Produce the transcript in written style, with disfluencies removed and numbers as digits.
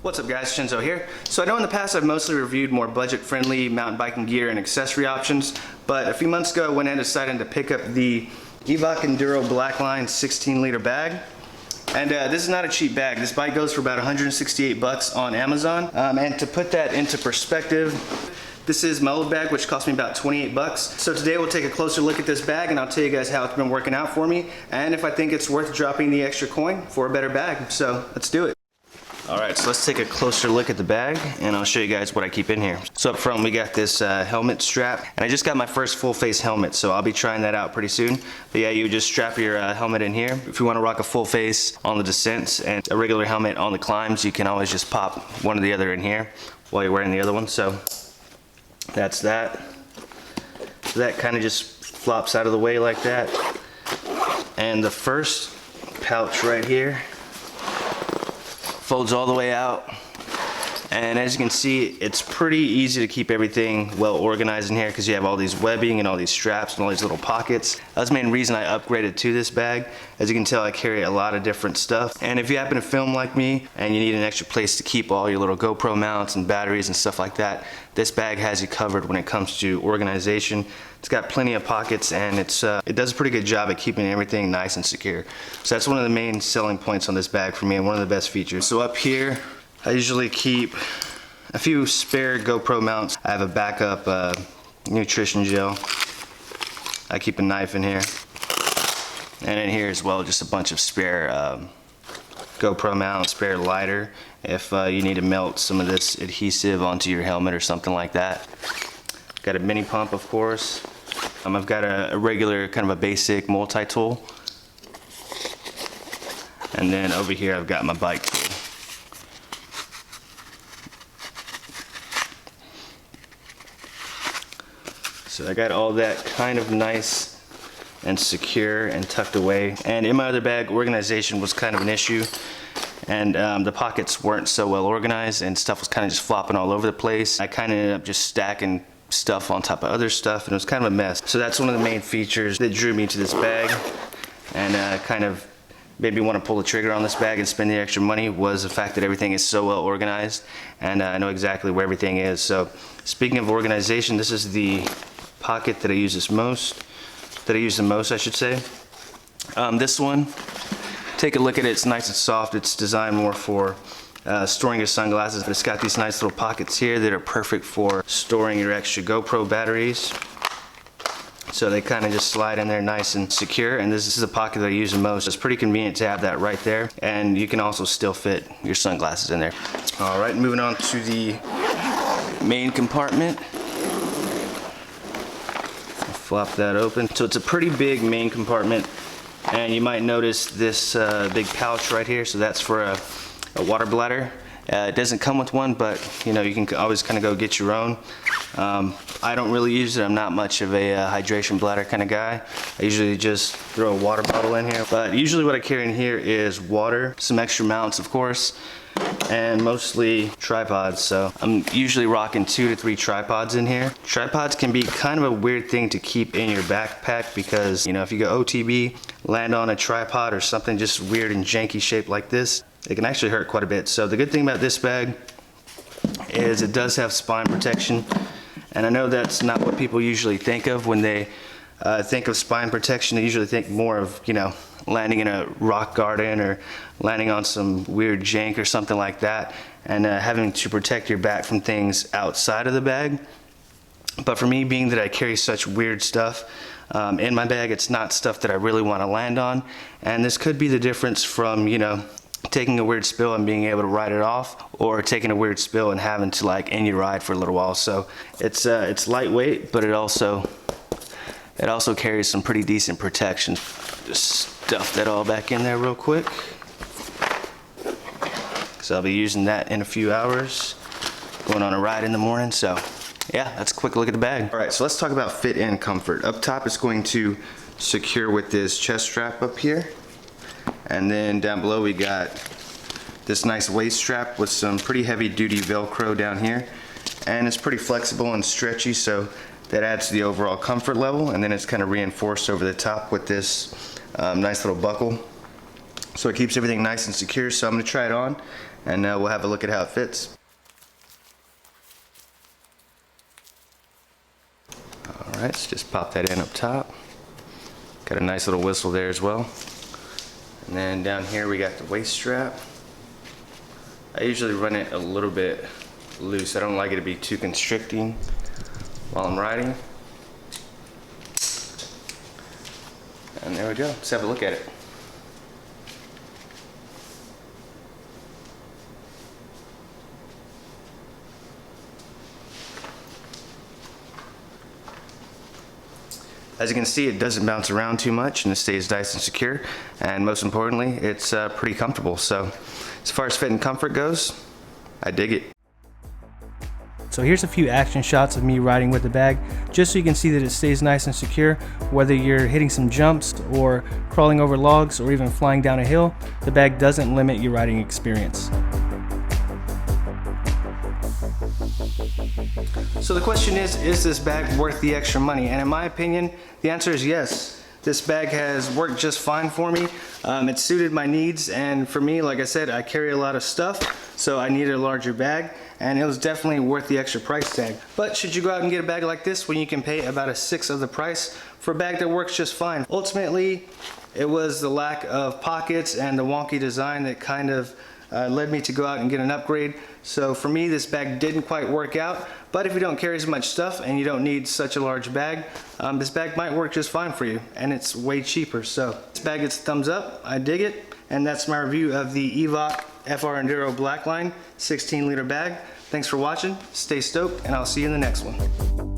What's up guys, Shinzo here. So I know in the past I've mostly reviewed more budget-friendly mountain biking gear and accessory options, but a few months ago I went and decided to pick up the Evoc Enduro Blackline 16-liter bag. And this is not a cheap bag. This bike goes for about 168 bucks on Amazon. And to put that into perspective, this is my old bag, which cost me about 28 bucks. So today we'll take a closer look at this bag and I'll tell you guys how it's been working out for me and if I think it's worth dropping the extra coin for a better bag. So let's do it. Alright, so let's take a closer look at the bag and I'll show you guys what I keep in here. So up front we got this helmet strap, and I just got my first full face helmet, so I'll be trying that out pretty soon. But yeah, you just strap your helmet in here. If you want to rock a full face on the descents and a regular helmet on the climbs, you can always just pop one or the other in here while you're wearing the other one. So that's that. So that kind of just flops out of the way like that. And the first pouch right here folds all the way out, and as you can see, it's pretty easy to keep everything well organized in here because you have all these webbing and all these straps and all these little pockets. That's the main reason I upgraded to this bag. As you can tell, I carry a lot of different stuff, and if you happen to film like me and you need an extra place to keep all your little GoPro mounts and batteries and stuff like that, this bag has you covered when it comes to organization. It's got plenty of pockets, and it does a pretty good job at keeping everything nice and secure. So that's one of the main selling points on this bag for me and one of the best features. So up here, I usually keep a few spare GoPro mounts. I have a backup nutrition gel. I keep a knife in here. And in here as well, just a bunch of spare GoPro mounts, spare lighter if you need to melt some of this adhesive onto your helmet or something like that. Got a mini pump, of course. I've got a regular kind of a basic multi-tool. And then over here I've got my bike tool. So I got all that kind of nice and secure and tucked away. And in my other bag, organization was kind of an issue. And the pockets weren't so well organized and stuff was kind of just flopping all over the place. I kind of ended up just stacking stuff on top of other stuff, and it was kind of a mess. So that's one of the main features that drew me to this bag and kind of made me want to pull the trigger on this bag and spend the extra money, was the fact that everything is so well organized and I know exactly where everything is. So speaking of organization, this is the pocket that I use the most, I should say. This one, take a look at it. It's nice and soft. It's designed more for storing your sunglasses, but it's got these nice little pockets here that are perfect for storing your extra GoPro batteries. So they kind of just slide in there nice and secure, and this is the pocket that I use the most. It's pretty convenient to have that right there, and you can also still fit your sunglasses in there. All right, moving on to the main compartment. Flop that open. So it's a pretty big main compartment, and you might notice this big pouch right here. So that's for a water bladder. It doesn't come with one, but you know, you can always kind of go get your own. I don't really use it. I'm not much of a hydration bladder kind of guy. I usually just throw a water bottle in here, but usually what I carry in here is water, some extra mounts of course, and mostly tripods. So I'm usually rocking 2 to 3 tripods in here. Tripods can be kind of a weird thing to keep in your backpack because, you know, if you go OTB, land on a tripod or something just weird and janky shaped like this, it can actually hurt quite a bit. So the good thing about this bag is it does have spine protection, and I know that's not what people usually think of when they think of spine protection. They usually think more of, you know, landing in a rock garden or landing on some weird jank or something like that, and having to protect your back from things outside of the bag. But for me, being that I carry such weird stuff in my bag, it's not stuff that I really want to land on, and this could be the difference from, you know, taking a weird spill and being able to ride it off, or taking a weird spill and having to like end your ride for a little while. So it's lightweight, but it also carries some pretty decent protection. Just stuff that all back in there real quick. So I'll be using that in a few hours, going on a ride in the morning. So yeah, that's a quick look at the bag. All right, so let's talk about fit and comfort. Up top, it's going to secure with this chest strap up here. And then down below we got this nice waist strap with some pretty heavy duty Velcro down here. And it's pretty flexible and stretchy, so that adds to the overall comfort level. And then it's kind of reinforced over the top with this nice little buckle. So it keeps everything nice and secure. So I'm going to try it on and we'll have a look at how it fits. Alright, so just pop that in up top. Got a nice little whistle there as well. And then down here we got the waist strap. I usually run it a little bit loose. I don't like it to be too constricting while I'm riding. And there we go. Let's have a look at it. As you can see, it doesn't bounce around too much and it stays nice and secure, and most importantly, it's pretty comfortable. So as far as fit and comfort goes, I dig it. So here's a few action shots of me riding with the bag, just so you can see that it stays nice and secure. Whether you're hitting some jumps or crawling over logs or even flying down a hill, the bag doesn't limit your riding experience. So the question is this bag worth the extra money? And in my opinion, the answer is yes. This bag has worked just fine for me. It suited my needs, and for me, like I said, I carry a lot of stuff, so I needed a larger bag, and it was definitely worth the extra price tag. But should you go out and get a bag like this when you can pay about a sixth of the price for a bag that works just fine? Ultimately, it was the lack of pockets and the wonky design that kind of led me to go out and get an upgrade. So for me, this bag didn't quite work out, but if you don't carry as much stuff and you don't need such a large bag, this bag might work just fine for you, and it's way cheaper. So this bag gets a thumbs up. I dig it, and that's my review of the Evoc FR Enduro Blackline 16-liter bag. Thanks for watching, stay stoked, and I'll see you in the next one.